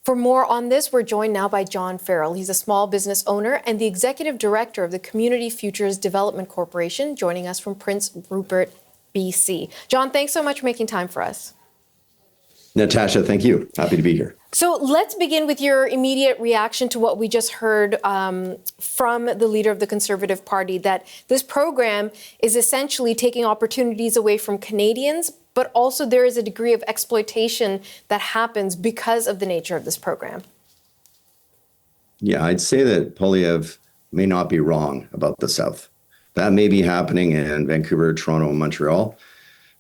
For more on this, we're joined now by John Farrell. He's a small business owner and the executive director of the Community Futures Development Corporation, joining us from Prince Rupert, BC. John, thanks so much for making time for us. Natasha, thank you. Happy to be here. So let's begin with your immediate reaction to what we just heard from the leader of the Conservative Party, that this program is essentially taking opportunities away from Canadians, but also there is a degree of exploitation that happens because of the nature of this program. Yeah, I'd say that Poilievre may not be wrong about the South. That may be happening in Vancouver, Toronto, and Montreal,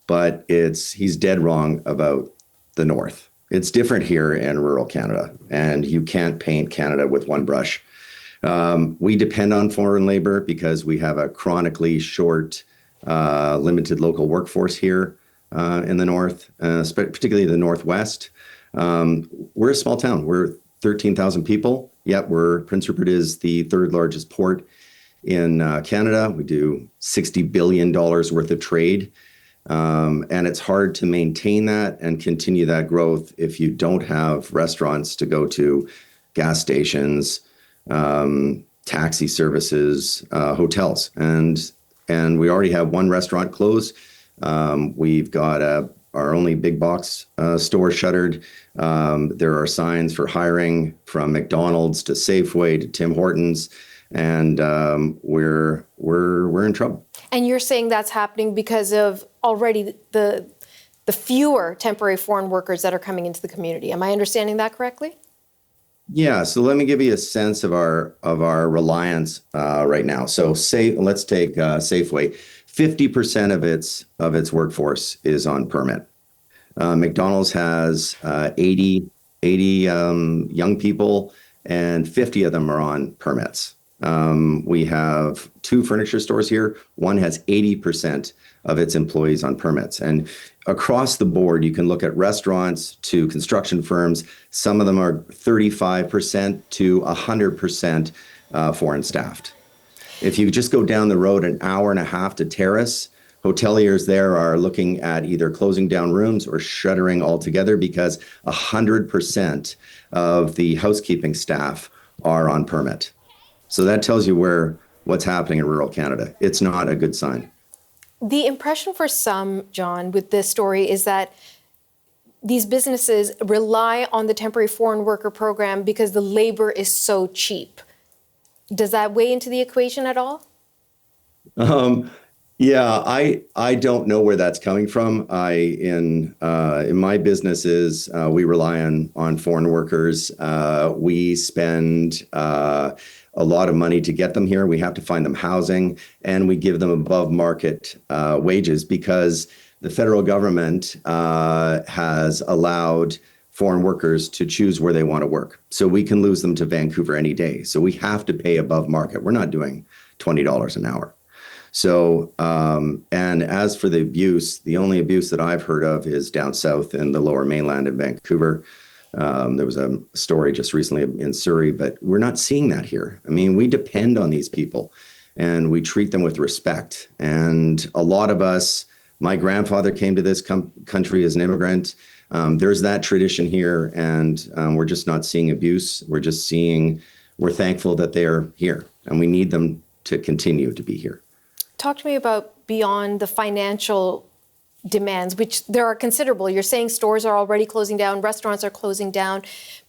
but he's dead wrong about the North. It's different here in rural Canada, and you can't paint Canada with one brush. We depend on foreign labor because we have a chronically short, limited local workforce here in the North, particularly the Northwest. We're a small town. We're 13,000 people, yet Prince Rupert is the third largest port in Canada. We do $60 billion worth of trade. And it's hard to maintain that and continue that growth if you don't have restaurants to go to, gas stations, taxi services, hotels. And we already have one restaurant closed. We've got our only big box store shuttered. There are signs for hiring from McDonald's to Safeway to Tim Hortons, and we're in trouble. And you're saying that's happening because of already the fewer temporary foreign workers that are coming into the community. Am I understanding that correctly? Yeah. So let me give you a sense of our reliance right now. So let's take Safeway. 50% of its workforce is on permit. McDonald's has 80 young people, and 50 of them are on permits. We have two furniture stores here. One has 80% of its employees on permits. And across the board, you can look at restaurants to construction firms. Some of them are 35% to 100% foreign staffed. If you just go down the road an hour and a half to Terrace, hoteliers there are looking at either closing down rooms or shuttering altogether because 100% of the housekeeping staff are on permit. So that tells you what's happening in rural Canada. It's not a good sign. The impression for some, John, with this story is that these businesses rely on the temporary foreign worker program because the labor is so cheap. Does that weigh into the equation at all? Yeah, I don't know where that's coming from. In my businesses, we rely on foreign workers. We spend a lot of money to get them here. We have to find them housing, and we give them above market wages because the federal government has allowed foreign workers to choose where they want to work. So we can lose them to Vancouver any day. So we have to pay above market. We're not doing $20 an hour. So, and as for the abuse, the only abuse that I've heard of is down south in the Lower Mainland in Vancouver. There was a story just recently in Surrey, but we're not seeing that here. I mean, we depend on these people and we treat them with respect. And a lot of us, my grandfather came to this country as an immigrant. There's that tradition here, and we're just not seeing abuse. We're thankful that they're here, and we need them to continue to be here. Talk to me about beyond the financial demands, which there are considerable. You're saying stores are already closing down, restaurants are closing down,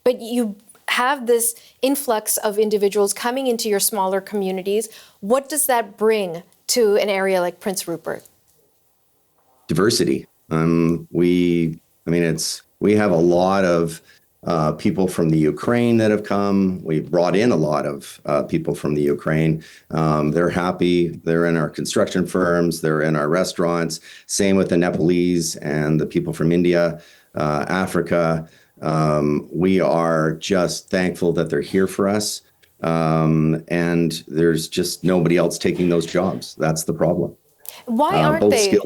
but you have this influx of individuals coming into your smaller communities. What does that bring to an area like Prince Rupert? Diversity. We have a lot of people from the Ukraine that have come. We've brought in a lot of people from the Ukraine. They're happy. They're in our construction firms. They're in our restaurants. Same with the Nepalese and the people from India, Africa. We are just thankful that they're here for us. And there's just nobody else taking those jobs. That's the problem. Why aren't they?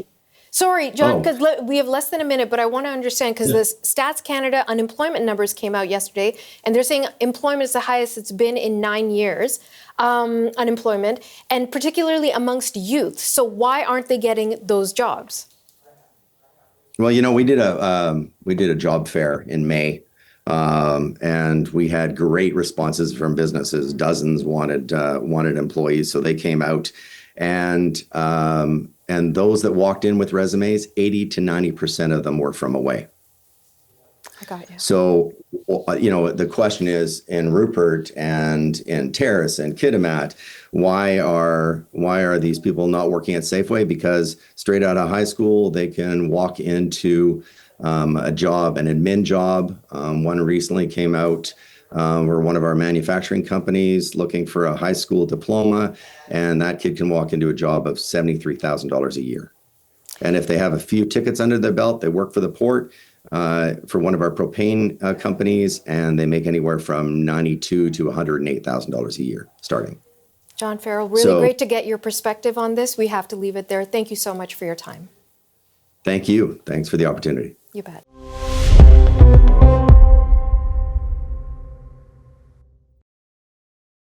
Sorry, John, because we have less than a minute, but I want to understand, because the Stats Canada unemployment numbers came out yesterday, and they're saying employment is the highest it's been in 9 years, unemployment, and particularly amongst youth. So why aren't they getting those jobs? Well, we did a job fair in May And we had great responses from businesses. Dozens wanted employees, so they came out, and those that walked in with resumes, 80 to 90% of them were from away. I got you. So, the question is, in Rupert and in Terrace and Kitimat, why are these people not working at Safeway? Because straight out of high school, they can walk into a job, an admin job. One recently came out where one of our manufacturing companies looking for a high school diploma, and that kid can walk into a job of $73,000 a year. And if they have a few tickets under their belt, they work for the port, for one of our propane companies, and they make anywhere from $92,000 to $108,000 a year starting. John Farrell, really great to get your perspective on this. We have to leave it there. Thank you so much for your time. Thank you. Thanks for the opportunity. You bet.